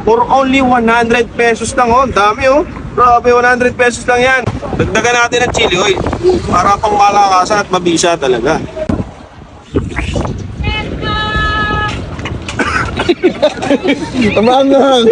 For only 100 pesos lang, oh. Dami, oh. Grabe, 100 pesos lang yan. Dagdagan natin ng chili oil para pang malakasan at mabisa talaga. Tamangang.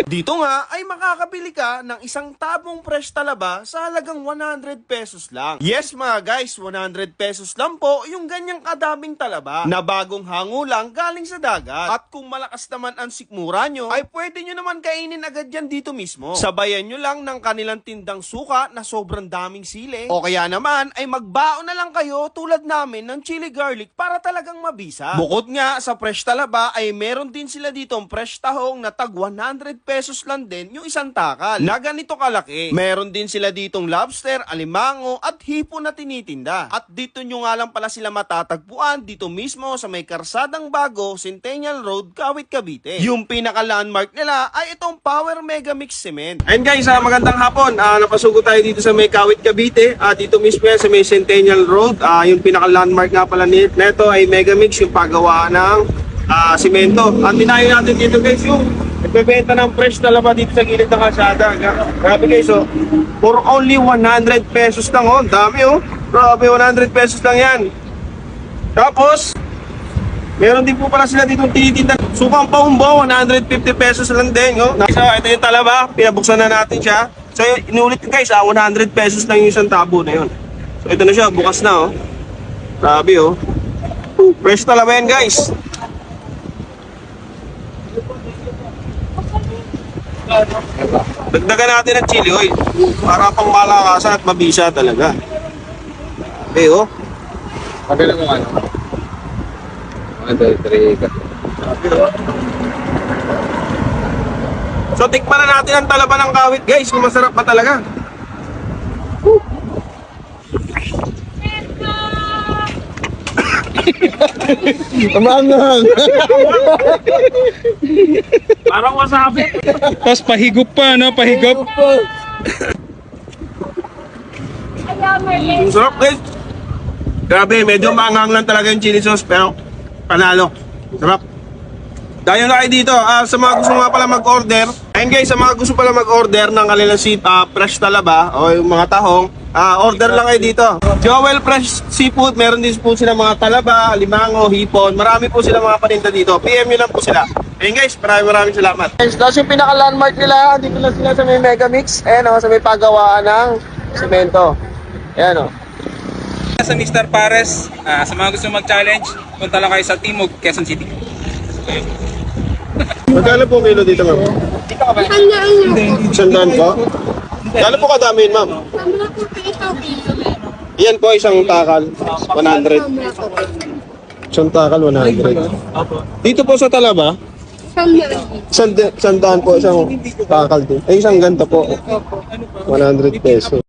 Dito nga ay makakabili ka ng isang tabong fresh talaba sa halagang 100 pesos lang. Yes mga guys, 100 pesos lang po yung ganyang kadaming talaba na bagong hango lang galing sa dagat. At kung malakas naman ang sikmura nyo, ay pwede nyo naman kainin agad yan dito mismo. Sabayan nyo lang ng kanilang tindang suka na sobrang daming sili. O kaya naman ay magbaon na lang kayo tulad namin ng chili garlic para talagang mabisa. Bukod nga sa fresh talaba ay meron din sila ditong fresh tahong na tag 100 pesos lang din yung isang takal na ganito kalaki. Meron din sila ditong lobster, alimango at hipo na tinitinda. At dito nyo nga lang pala sila matatagpuan dito mismo sa may Karsadang Bago, Centennial Road, Kawit, Cavite. Yung pinaka-landmark nila ay itong Power Mega Mix Cement. And guys, magandang hapon. Napasugo tayo dito sa may Kawit, Cavite. Dito mismo yan sa may Centennial Road. Yung pinaka-landmark nga pala nito ay Mega Mix, yung paggawa ng simento. Ang dinayo natin dito guys, yung nagbebenta ng fresh talaba dito sa gilid ng kalsada. Grabe guys, oh. For only 100 pesos lang, oh. Dami, oh. Grabe, 100 pesos lang yan. Tapos, meron din po pala sila ditong tinitinda. Sukang paumbo, 150 pesos lang din, oh. So, ito yung talaba. Pinabuksan na natin siya. So, inulit guys, 100 pesos lang yung isang tabo na yun. So, ito na siya. Bukas na, oh. Grabe, oh. Fresh talaba yan guys. Dagdagan natin ng chili oil para pang malakasan at mabisa talaga. Okay, oh. Pabila mo ano? 1, 2, 3, So, tikman na natin ang talaba ng Kawit, guys, kung masarap pa talaga. Tamangang. Parang wasabi. Tapos pahigop pa, no? Pahigop. Ang sarap guys. Grabe, medyo maanghang lang talaga yung chili sauce pero panalo. Sarap. Dahil na kayo dito, sa mga gusto nga pala mag-order. Ayun guys, sa mga gusto pala mag-order ng kanilang fresh talaba o yung mga tahong, order lang kayo dito. Joel Fresh Seafood, meron din po sila mga talaba, limango, hipon. Marami po sila mga paninda dito. PM nyo lang po sila. Ayun guys, maraming salamat. Guys, tapos yung pinaka-landmark nila, dito lang sila sa may Mega Mix. Ayan o, sa may paggawaan ng semento. Ayan o. Sa Mr. Pares, sa mga gusto mag-challenge, punta lang kayo sa Timog, Quezon City. Magkano po kilo dito ma'am? Sandaan po? Gano'n po kadami yun ma'am? Yan po isang takal, 100. Isang takal, 100. Dito po sa talaba? Sandaan po isang takal din. Ay isang ganta po, 100 pesos.